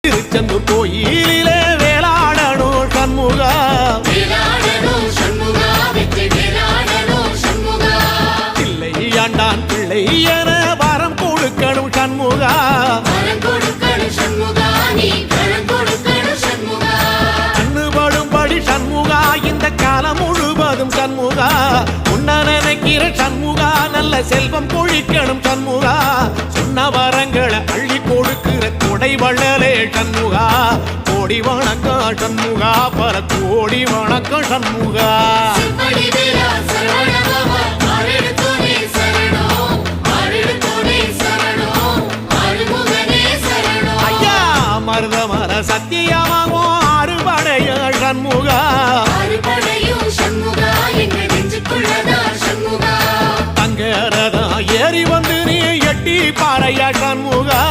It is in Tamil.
திருச்செந்தூர் கோயிலிலே வேளாடணும் சண்முகா, பிள்ளை ஆண்டான் பிள்ளை என வரம் கொடுக்கணும் சண்முகா, கண்ணுபடும்படி சண்முகா இந்த காலம் முழுவதும் சண்முகா, உன்ன நினைக்கிற சண்முகா நல்ல செல்வம் பொழிக்கணும் சண்முகா, சொன்ன வரங்களை அள்ளி கொடுக்கிற கொடை வள்ளலே சண்முகா, கோடி வணக்கம் சண்முகா, பல கோடி வணக்கம் சண்முகா. ஐயா மருதமர சத்தியமாகும் அறுபடைய சண்முகா, தங்கரதா ஏறி வந்து நீ எட்டி பாறையா சண்முகா.